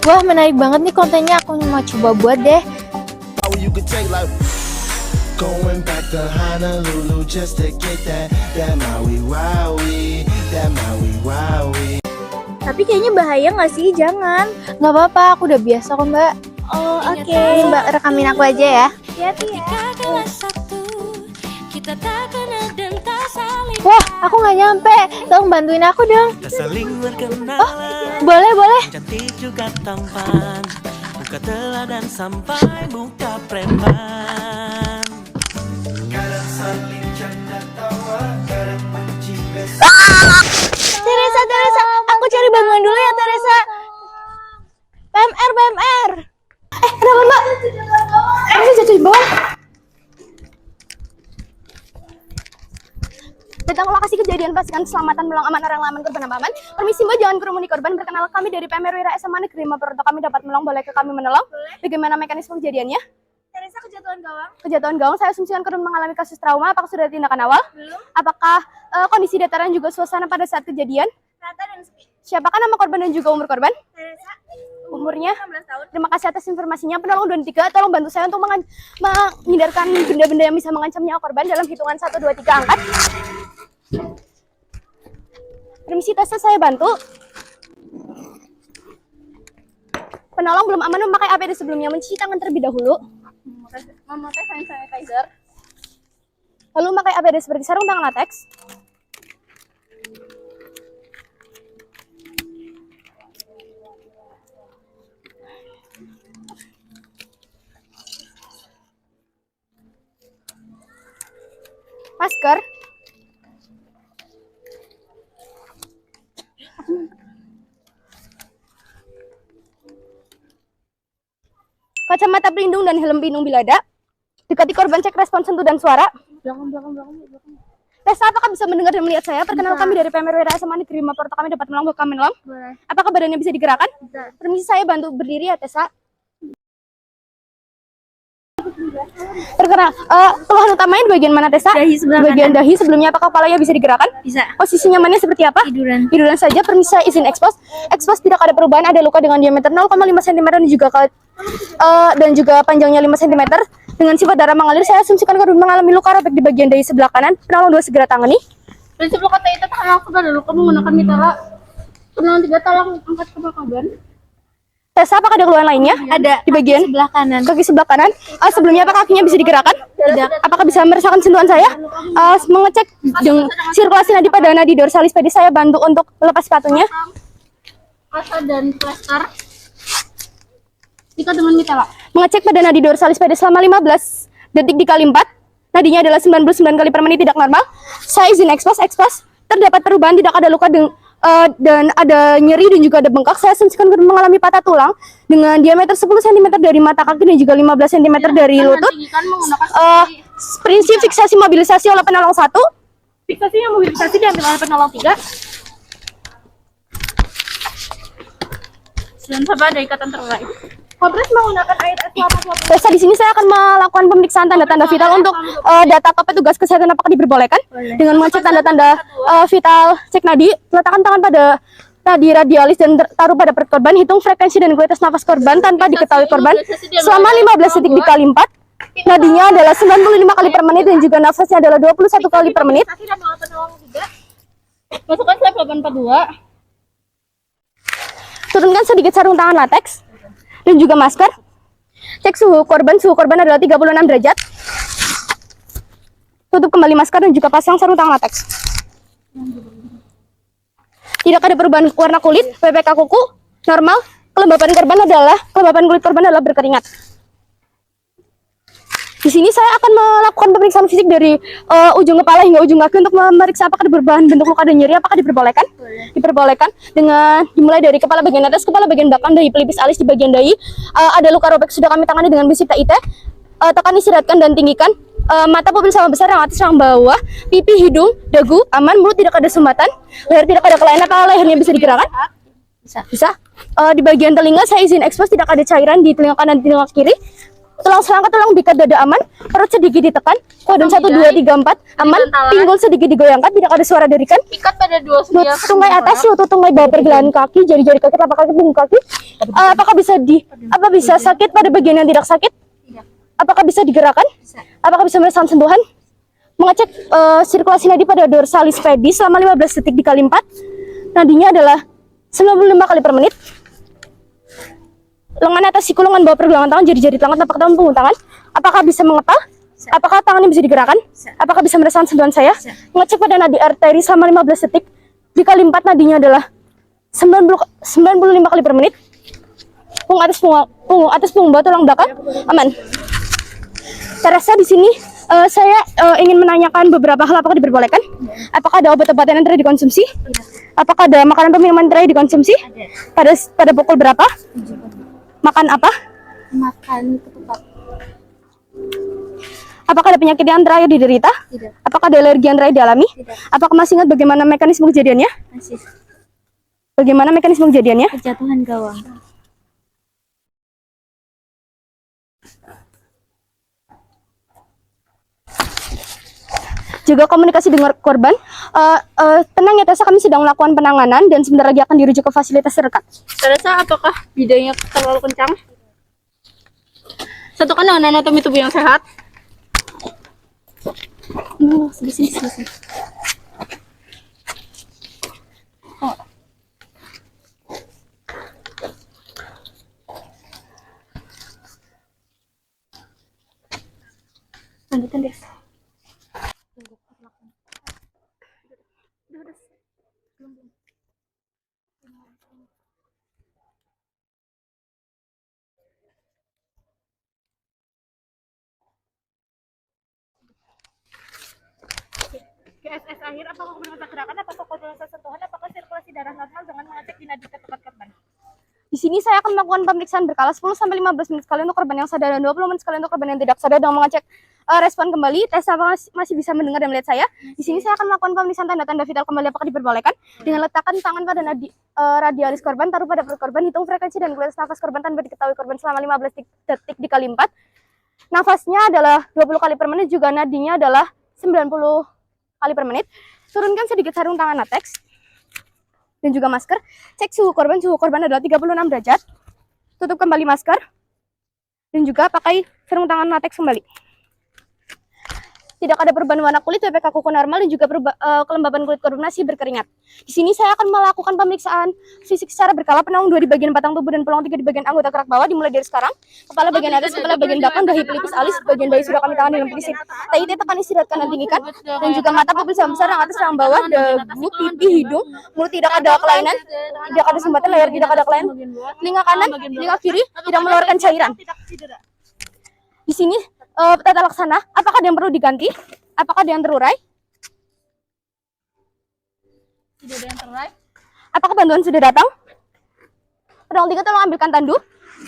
Wah, menarik banget nih kontennya. Aku mau coba buat deh. Going back to Honolulu just to get that Maui Wowie, that Maui Wowie. Tapi kayaknya bahaya nggak sih? Jangan. Nggak apa-apa, aku udah biasa kok mbak. Oh, oke. Ini mbak rekamin aku aja ya. Hati-hati ya. Wah, aku nggak nyampe. Tolong bantuin aku dong. Oh, boleh. Cantik juga tampan, muka teladan sampai muka preman. Kadang saling canda tawa, kadang benci Teresa, aku cari bantuan dulu ya, Teresa. PMR. Kenapa mbak? Ini jatuh di bawah. Datang ke lokasi kejadian, pastikan keselamatan melang aman orang laman korban aman. Permisi mbak, jangan kerumuni korban. Perkenalkan kami dari PMR Wira SMA Negeri 5 Purwokerto. Kami dapat menolong, boleh ke kami menolong? Bagaimana mekanisme kejadiannya? Teresa kejatuhan gawang. Saya asumsikan korban mengalami kasus trauma. Apakah sudah ada tindakan awal? Belum. Apakah kondisi dataran juga suasana pada saat kejadian? Rata dan sepi. Siapakah nama korban dan juga umur korban? Teresa. Umurnya 16 tahun. Terima kasih atas informasinya. Penolong 2 dan 3, tolong bantu saya untuk menghindarkan benda-benda yang bisa mengancam nyawa korban dalam hitungan 1, 2, 3 angkat. Permisi Tessa, saya bantu. Penolong belum aman memakai APD sebelumnya, mencuci tangan terlebih dahulu. Memakai hand sanitizer. Lalu memakai APD seperti sarung tangan latex. Masker. Kacamata pelindung dan helm pelindung bila ada. Dekati korban, cek respon sentuh dan suara. Belakang. Tessa, apakah bisa mendengar dan melihat saya? Perkenalkan kami dari PMR Wira SMA Negeri 5 Purwokerto. Kami dapat menolong, kami menolong. Boleh. Apakah badannya bisa digerakkan? Bisa. Permisi, saya bantu berdiri ya Tessa. Terkenal. Keluhan utamanya di bagian mana Tessa? Dahi sebelah bagian kanan. Dahi sebelumnya. Apakah kepalanya bisa digerakkan? Bisa. Posisi nyamannya seperti apa? Tiduran saja. Permisi, saya izin expose. Expose tidak ada perubahan. Ada luka dengan diameter 0,5 cm dan juga panjangnya 5 cm. Dengan sifat darah mengalir, saya asumsikan korban mengalami luka robek di bagian dahi sebelah kanan. Penolong 2 segera tangani. Prinsip luka itu tahan langsung pada luka menggunakan mitala. Penolong 3 tolong angkat ke korban. Tessa, apakah ada keluhan lainnya? Ada di bagian sebelah kanan. Kaki sebelah kanan. Sebelumnya apakah kakinya bisa digerakkan? Tidak. Apakah bisa merasakan sentuhan saya? Mengecek sirkulasi nadi pada nadi dorsalis pedi. Saya bantu untuk melepas sepatunya. Asa dan plaster. Jika dengan mitala. Mengecek pada nadi dorsalis pedi selama 15 detik dikali 4. Nadinya adalah 99 kali per menit, tidak normal. Saya izin expose. Terdapat perubahan, tidak ada luka dan ada nyeri dan juga ada bengkak. Saya asumsikan korban mengalami patah tulang dengan diameter 10 cm dari mata kaki dan juga 15 cm dari lutut. Prinsip fiksasi mobilisasi oleh penolong 1. Fiksasinya mobilisasi diambil oleh penolong 3. Dan sabar ada ikatan terkait. Kompres menggunakan AIS 820. Tessa, di sini saya akan melakukan pemeriksaan tanda-tanda vital untuk data ke petugas kesehatan. Apakah diperbolehkan? Boleh. Dengan mengecek tanda-tanda vital, cek nadi, letakkan tangan pada nadi radialis dan taruh pada perut korban. Hitung frekuensi dan kualitas nafas korban tanpa diketahui korban selama 15 detik dikali 4. Nadinya adalah 95 kali per menit dan juga nafasnya adalah 21 kali per menit. Masukkan slide 842. Turunkan sedikit sarung tangan latex dan juga masker. Cek suhu korban adalah 36 derajat. Tutup kembali masker dan juga pasang sarung tangan latex. Tidak ada perubahan warna kulit, PPK kuku normal. Kelembapan kulit korban adalah berkeringat. Di sini saya akan melakukan pemeriksaan fisik dari ujung kepala hingga ujung kaki untuk memeriksa apakah ada perubahan bentuk luka dan nyeri. Apakah diperbolehkan? Boleh. Diperbolehkan. Dengan dimulai dari kepala bagian atas, kepala bagian belakang, dahi, pelipis, alis. Di bagian dahi ada luka robek, sudah kami tangani dengan besi TIT. Tekan, istirahatkan dan tinggikan. Mata pupil sama besar, yang atas sama bawah, pipi, hidung, dagu aman, mulut tidak ada sumbatan, leher tidak ada kelainan. Apakah lehernya bisa digerakkan? Bisa. Di bagian telinga saya izin expose, tidak ada cairan di telinga kanan dan telinga kiri. Tulang selangkah tulang bikat dada aman, perut sedikit ditekan, kodon 1 2 3 4 aman, pinggul sedikit digoyangkan, tidak ada suara derikan. Ikat pada dua sebelah. Tunggai atas, lutut tunggai bawah pergelangan kaki, jari-jari kaki, telapak kaki, punggung kaki. Apakah bisa sakit pada bagian yang tidak sakit? Apakah bisa digerakkan? Apakah bisa merasakan sentuhan? Mengecek sirkulasi nadi pada dorsalis pedis selama 15 detik dikali 4. Nadinya adalah 95 kali per menit. Lengan atas siku, lengan bawah pergelangan tangan, jari-jari tangan, tapak tangan, punggung tangan. Apakah bisa mengepal? Apakah tangannya bisa digerakkan? Apakah bisa merasakan sentuhan saya? Mengecek pada nadi arteri selama 15 detik dikali 4, nadinya adalah 95 kali per menit. Punggung atas punggung bawah tulang belakang aman. Terasa di sini saya ingin menanyakan beberapa hal. Apakah diperbolehkan? Apakah ada obat-obatan yang terakhir dikonsumsi? Apakah ada makanan atau minuman terakhir dikonsumsi? Pada pukul berapa? Makan apa? Makan ketupat. Apakah ada penyakit yang terakhir diderita? Tidak. Apakah ada alergi yang terakhir dialami? Tidak. Apakah masih ingat bagaimana mekanisme kejadiannya? Masih. Bagaimana mekanisme kejadiannya? Kejatuhan gawang. Jaga komunikasi dengan korban. Tenang ya Tessa, kami sedang melakukan penanganan dan sebentar lagi akan dirujuk ke fasilitas terdekat. Terasa apakah bidangnya terlalu kencang? Satukan dengan anatomi tubuh yang sehat. Sini. Lanjutin deh. KSS akhir, apakah benar gerakan, apakah koordinasi sentuhan, apakah sirkulasi darah normal dengan mengecek di nadi ke tempat korban? Di sini saya akan melakukan pemeriksaan berkala 10 sampai 15 menit sekali untuk korban yang sadar dan 20 menit sekali untuk korban yang tidak sadar dengan mengecek respon kembali. Tessa masih bisa mendengar dan melihat saya. Di sini saya akan melakukan pemeriksaan tanda-tanda vital kembali. Apakah diperbolehkan? Dengan letakkan tangan pada nadi radialis korban, taruh pada perut korban, hitung frekuensi dan kualitas nafas korban tanpa diketahui korban selama 15 detik dikali 4. Nafasnya adalah 20 kali per menit, juga nadinya adalah 90 kali per menit. Turunkan sedikit sarung tangan latex dan juga masker. Cek suhu korban adalah 36 derajat. Tutup kembali masker dan juga pakai sarung tangan latex kembali. Tidak ada perubahan warna kulit, PPK kuku normal, dan juga kelembaban kulit korban masih berkeringat. Di sini saya akan melakukan pemeriksaan fisik secara berkala, penuang 2 di bagian batang tubuh dan penuang 3 di bagian anggota gerak bawah, dimulai dari sekarang. Kepala bagian atas, kepala bagian belakang, dahi, pelipis, alis, bagian bayi sudah kami tangani dengan pelisip. TIT tekan istirahatkan dan tinggikan, dan juga mata pupil sama besar yang atas yang bawah, dagu, pipi, hidung, mulut tidak ada kelainan, tidak ada sumbatan, layar tidak ada kelainan, telinga kanan, telinga kiri tidak mengeluarkan cairan. Di sini tata laksana, apakah ada yang perlu diganti? Apakah ada yang terurai? Tidak ada yang terurai. Apakah bantuan sudah datang? Penolong 3 tolong ambilkan tandu.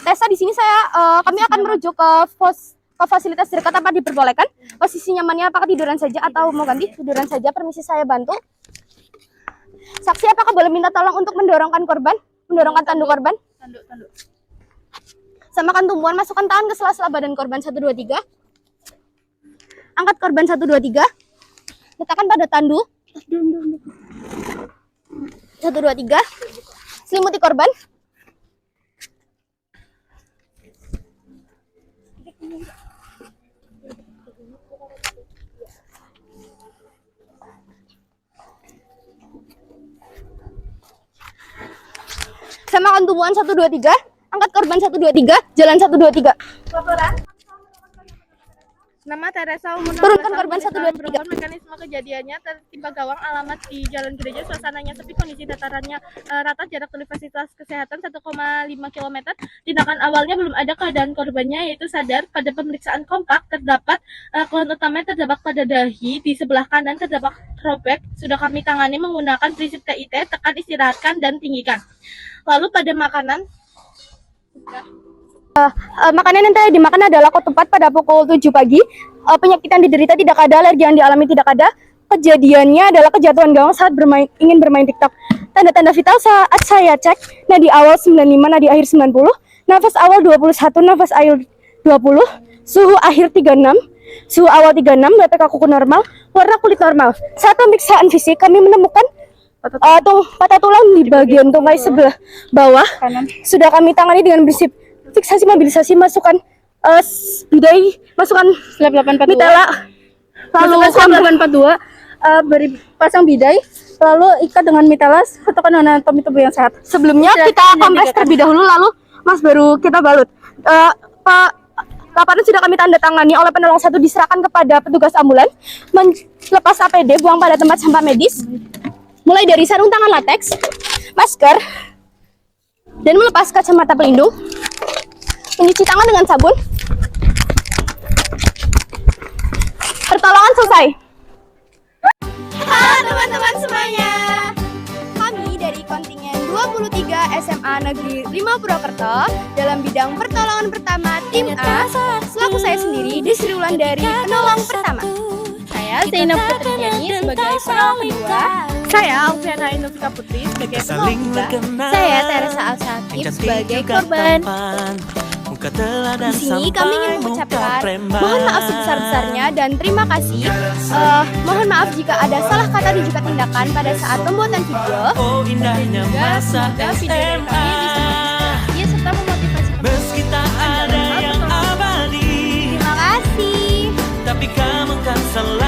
Tessa, di sini kami akan merujuk ke fasilitas terdekat. Apa diperbolehkan? Posisi nyamannya apakah tiduran saja atau mau ganti? Tiduran saja, permisi saya bantu. Saksi, apakah boleh minta tolong untuk mendorongkan korban? Mendorongkan tandu korban? Tanduk. Samakan tumpuan, masukkan tangan ke sela-sela badan korban 1 2 3. Angkat korban 1 2 3. Letakkan pada tandu. 1 2 3. Selimuti korban. Samakan tumpuan 1 2 3. Angkat korban 1 2 3. Jalan 1 2 3. Nama Teresa, umur Turunkan 16 korban tahun, 1 2 3. perempuan. Mekanisme kejadiannya tertimpa gawang, alamat di Jalan Gereja, suasananya sepi, kondisi datarannya rata, jarak dari fasilitas kesehatan 1,5 km. Tindakan awalnya belum ada keadaan korbannya, yaitu sadar. Pada pemeriksaan kompak terdapat keluhan utamanya terdapat pada dahi, di sebelah kanan terdapat robek. Sudah kami tangani menggunakan prinsip TIT, tekan, istirahatkan, dan tinggikan. Lalu pada makanan, makanan yang tadi dimakan adalah ketupat pada pukul 7 pagi. Penyakit yang diderita tidak ada, alergi yang dialami tidak ada. Kejadiannya adalah kejatuhan gawang saat ingin bermain TikTok. Tanda-tanda vital saat saya cek, nadi awal 95, nadi akhir 90, nafas awal 21, nafas akhir 20, suhu akhir 36, suhu awal 36, BPK kuku normal, warna kulit normal. Saat pemeriksaan fisik kami menemukan patah tulang di bagian tungkai sebelah bawah. Sudah kami tangani dengan prinsip fiksasi mobilisasi, masukkan bidai, masukkan mitela, lalu masukkan 842, beri pasang bidai, lalu ikat dengan mitela, tentukan anatomi tubuh yang sehat. sebelumnya kita kompres terlebih dahulu, lalu Mas baru kita balut. Laporan sudah kami tanda tangani oleh penolong 1, diserahkan kepada petugas ambulan. Lepas APD, buang pada tempat sampah medis. Mulai dari sarung tangan lateks, masker, dan melepas kacamata pelindung. Mencuci tangan dengan sabun. Pertolongan selesai. Halo teman-teman semuanya. Kami dari kontingen 23 SMA Negeri 5 Purwokerto dalam bidang pertolongan pertama tim A. Selaku saya sendiri, Desri Wulandari, penolong pertama. Saya Zainab Putriani sebagai penolong kedua. Saya Alfiana Indovika Putri sebagai penolong Saling ketiga. mengenal. Saya Teresa Alsakib sebagai korban. Di Di sini kami ingin mengucapkan mohon maaf sebesar-besarnya dan terima kasih. Mohon maaf jika ada salah kata dan juga tindakan pada saat pembuatan video. Oh indahnya masa Semoga video dari SMA. kami bisa menginspirasi serta memotivasi Meski tak ada yang abadi, Terima kasih. tapi kamu kan selalu